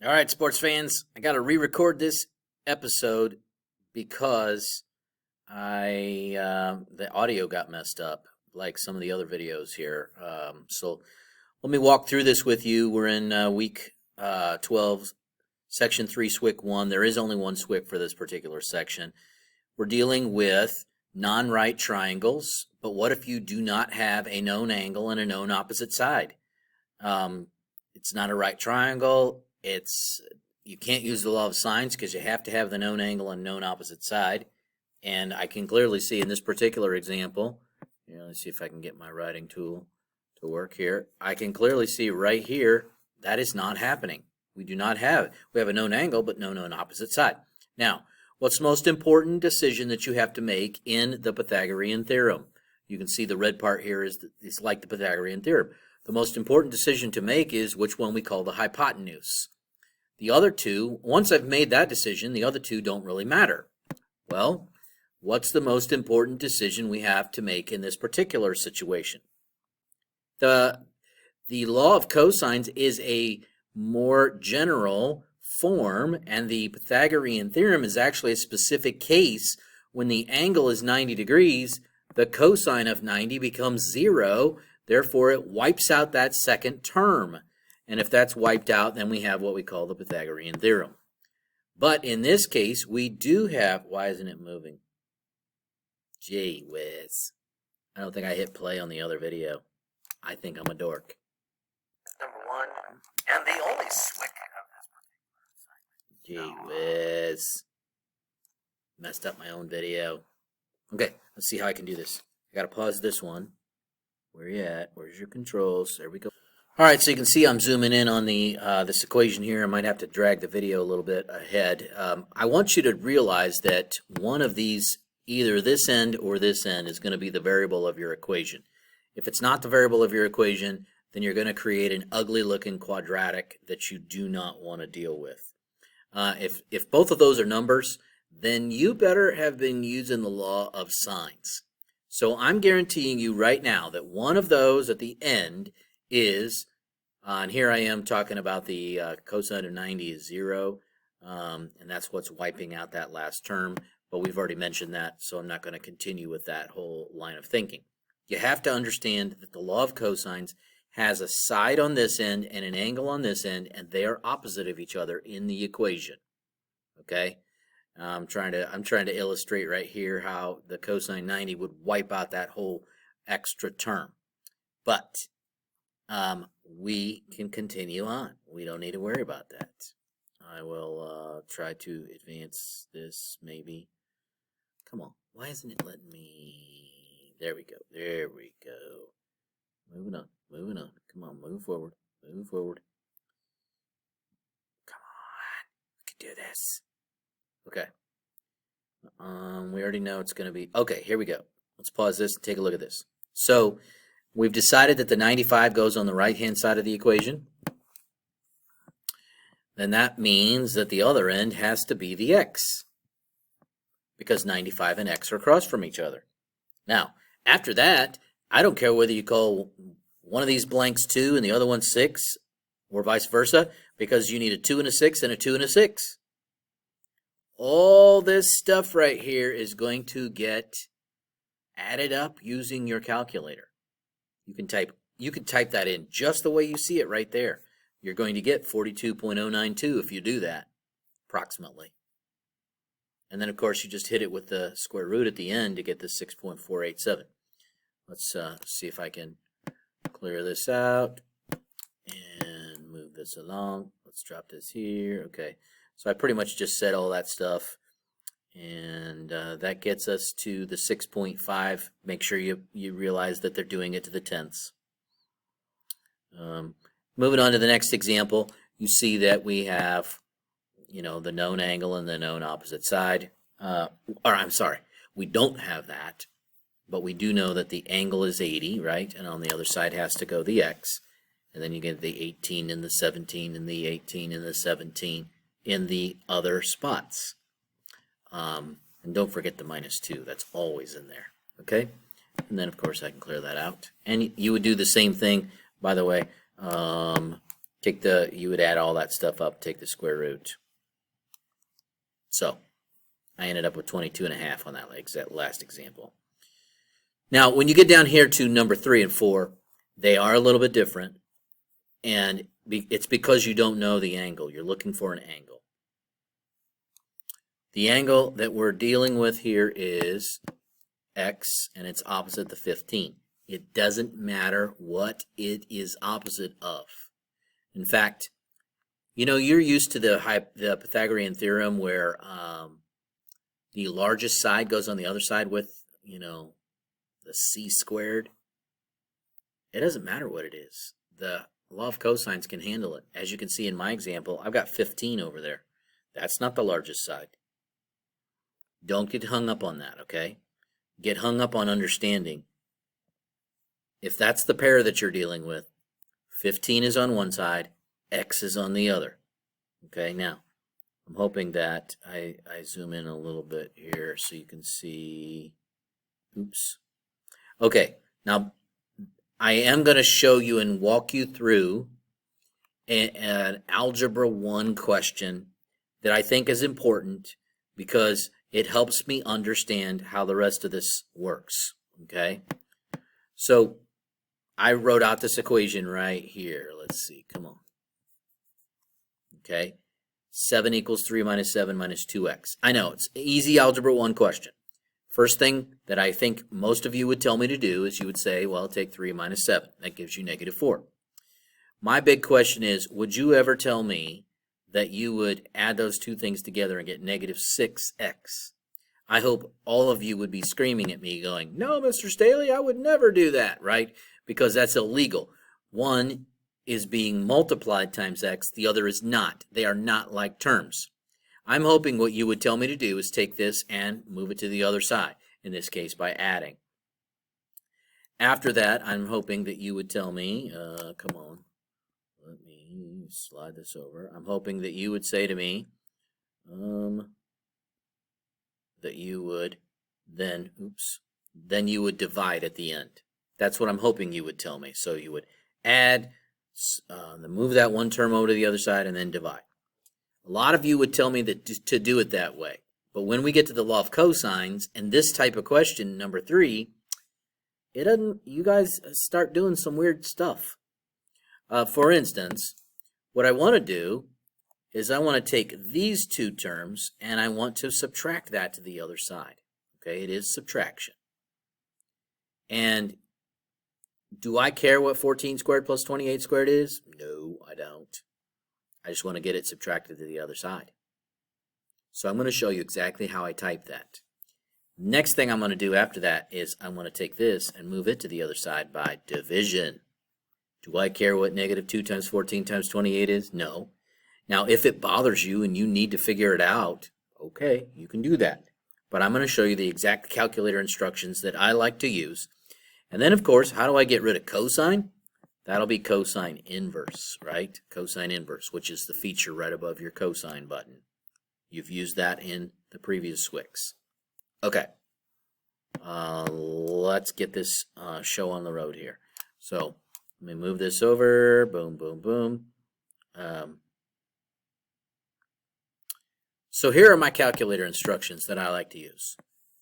All right, sports fans, I got to re-record this episode because the audio got messed up, like some of the other videos here. So let me walk through this with you. We're in week 12, section 3, Swyk 1. There is only one Swyk for this particular section. We're dealing with non-right triangles, but what if you do not have a known angle and a known opposite side? It's not a right triangle. You can't use the law of sines because you have to have the known angle and known opposite side. And I can clearly see in this particular example, let's see if I can get my writing tool to work here. I can clearly see right here that is not happening. We have a known angle but no known opposite side. Now, what's the most important decision that you have to make in the Pythagorean theorem? You can see the red part here is like the Pythagorean theorem. The most important decision to make is which one we call the hypotenuse. The other two, once I've made that decision, the other two don't really matter. Well, what's the most important decision we have to make in this particular situation? The law of cosines is a more general form, and the Pythagorean theorem is actually a specific case. When the angle is 90 degrees, the cosine of 90 becomes 0. Therefore, it wipes out that second term. And if that's wiped out, then we have what we call the Pythagorean theorem. But in this case, we do have... Why isn't it moving? Gee whiz. I don't think I hit play on the other video. I think I'm a dork. Number one, and the only Swyk of this particular Gee assignment. whiz. Messed up my own video. Okay, let's see how I can do this. I gotta pause this one. Where you at? Where's your controls? There we go. All right, so you can see I'm zooming in on this equation here. I might have to drag the video a little bit ahead. I want you to realize that one of these, either this end or this end, is going to be the variable of your equation. If it's not the variable of your equation, then you're going to create an ugly-looking quadratic that you do not want to deal with. If both of those are numbers, then you better have been using the law of sines. So I'm guaranteeing you right now that one of those at the end is, and here I am talking about the cosine of 90 is 0, and that's what's wiping out that last term, but we've already mentioned that, so I'm not going to continue with that whole line of thinking. You have to understand that the law of cosines has a side on this end and an angle on this end, and they are opposite of each other in the equation. Okay? I'm trying to illustrate right here how the cosine 90 would wipe out that whole extra term. But we can continue on. We don't need to worry about that. I will try to advance this maybe. Come on. Why isn't it letting me? There we go. There we go. Moving on. Moving on. Come on. Move forward. Move forward. Come on. We can do this. Okay. We already know it's going to be... Okay, here we go. Let's pause this and take a look at this. So, we've decided that the 95 goes on the right-hand side of the equation. Then that means that the other end has to be the x, because 95 and x are across from each other. Now, after that, I don't care whether you call one of these blanks 2 and the other one 6, or vice versa, because you need a 2 and a 6 and a 2 and a 6. All this stuff right here is going to get added up using your calculator. You can type that in just the way you see it right there. You're going to get 42.092 if you do that, approximately. And then, of course, you just hit it with the square root at the end to get the 6.487. Let's see if I can clear this out and move this along. Let's drop this here. Okay. So I pretty much just said all that stuff, and that gets us to the 6.5. Make sure you realize that they're doing it to the tenths. Moving on to the next example, you see that we have, the known angle and the known opposite side. We don't have that, but we do know that the angle is 80, right? And on the other side has to go the x, and then you get the 18 and the 17 and the 18 and the 17. In the other spots. And don't forget the -2. That's always in there. Okay? And then, of course, I can clear that out. And you would do the same thing, by the way, you would add all that stuff up, take the square root. So I ended up with 22.5 on that last example. Now, when you get down here to number 3 and 4, they are a little bit different, and it's because you don't know the angle. You're looking for an angle. The angle that we're dealing with here is x, and it's opposite the 15. It doesn't matter what it is opposite of. In fact, you know, you're used to the Pythagorean theorem where the largest side goes on the other side with, you know, the c squared. It doesn't matter what it is. The law of cosines can handle it. As you can see in my example, I've got 15 over there. That's not the largest side. Don't get hung up on that, okay? Get hung up on understanding. If that's the pair that you're dealing with, 15 is on one side, x is on the other. Okay, now, I'm hoping that I zoom in a little bit here so you can see. Oops. Okay, now I am going to show you and walk you through an Algebra 1 question that I think is important because it helps me understand how the rest of this works. Okay, so I wrote out this equation right here. Let's see, come on. Okay, 7 equals 3 minus 7 minus 2x. I know, it's an easy Algebra 1 question. First thing that I think most of you would tell me to do is you would say, well, take 3 minus 7. That gives you negative 4. My big question is, would you ever tell me that you would add those two things together and get negative 6x? I hope all of you would be screaming at me going, no, Mr. Staley, I would never do that, right? Because that's illegal. One is being multiplied times x, the other is not. They are not like terms. I'm hoping what you would tell me to do is take this and move it to the other side, in this case by adding. After that, I'm hoping that you would tell me, come on, let me slide this over. I'm hoping that you would say to me, that you would then, then you would divide at the end. That's what I'm hoping you would tell me. So you would add, then move that one term over to the other side, and then divide. A lot of you would tell me that to do it that way. But when we get to the law of cosines and this type of question, number 3, it doesn't, you guys start doing some weird stuff. For instance, what I want to do is I want to take these two terms and I want to subtract that to the other side. Okay, it is subtraction. And do I care what 14 squared plus 28 squared is? No, I don't. I just want to get it subtracted to the other side. So I'm going to show you exactly how I type that. Next thing I'm going to do after that is I'm going to take this and move it to the other side by division. Do I care what negative 2 times 14 times 28 is? No. Now, if it bothers you and you need to figure it out, okay, you can do that. But I'm going to show you the exact calculator instructions that I like to use. And then, of course, how do I get rid of cosine? That'll be cosine inverse, right? Cosine inverse, which is the feature right above your cosine button. You've used that in the previous Swyks. Okay, let's get this show on the road here. So let me move this over. Boom, boom, boom. So here are my calculator instructions that I like to use.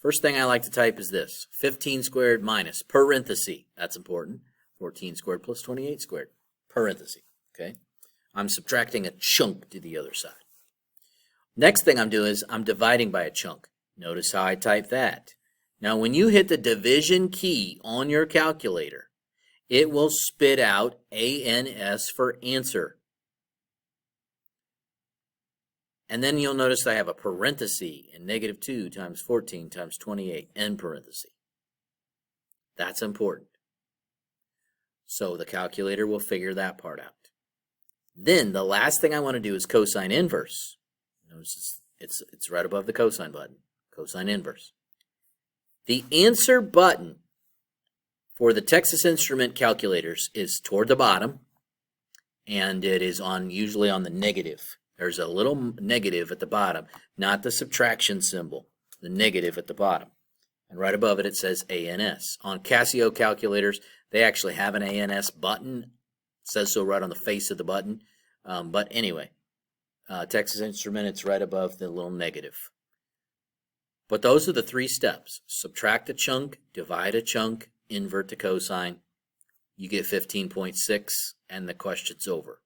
First thing I like to type is this: 15 squared minus parenthesis. That's important. 14 squared plus 28 squared, parenthesis, okay? I'm subtracting a chunk to the other side. Next thing I'm doing is I'm dividing by a chunk. Notice how I type that. Now, when you hit the division key on your calculator, it will spit out ANS for answer. And then you'll notice I have a parenthesis and negative 2 times 14 times 28, end parenthesis. That's important. So the calculator will figure that part out. Then the last thing I want to do is cosine inverse. Notice it's right above the cosine button. Cosine inverse. The answer button for the Texas Instrument calculators is toward the bottom, and it is usually on the negative. There's a little negative at the bottom, not the subtraction symbol, the negative at the bottom. And right above it, it says ANS. On Casio calculators, they actually have an ANS button says so right on the face of the button. But anyway, Texas Instrument, it's right above the little negative. But those are the 3 steps. Subtract a chunk, divide a chunk, invert the cosine. You get 15.6, and the question's over.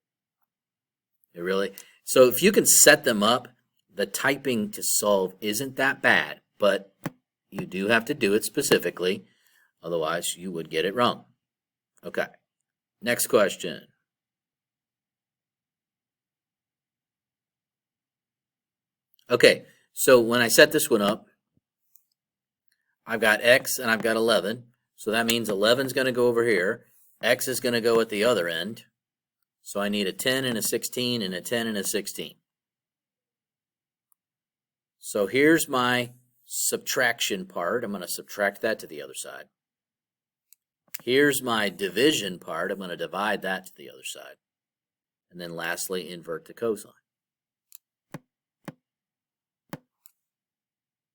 So if you can set them up, the typing to solve isn't that bad, but you do have to do it specifically. Otherwise, you would get it wrong. Okay, next question. Okay, so when I set this one up, I've got x and I've got 11. So that means 11 is going to go over here. X is going to go at the other end. So I need a 10 and a 16 and a 10 and a 16. So here's my subtraction part. I'm going to subtract that to the other side. Here's my division part. I'm going to divide that to the other side. And then lastly, invert the cosine.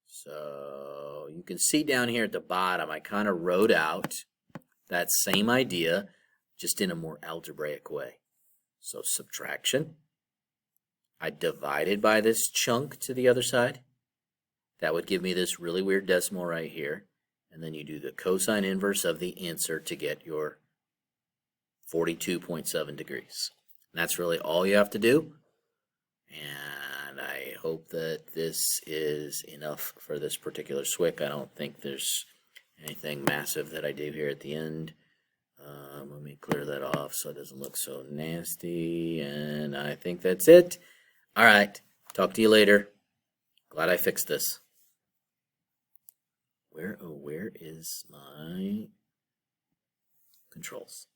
So you can see down here at the bottom, I kind of wrote out that same idea, just in a more algebraic way. So subtraction, I divided by this chunk to the other side. That would give me this really weird decimal right here. And then you do the cosine inverse of the answer to get your 42.7 degrees. And that's really all you have to do. And I hope that this is enough for this particular Swyk. I don't think there's anything massive that I do here at the end. Let me clear that off so it doesn't look so nasty. And I think that's it. All right. Talk to you later. Glad I fixed this. Where is my controls?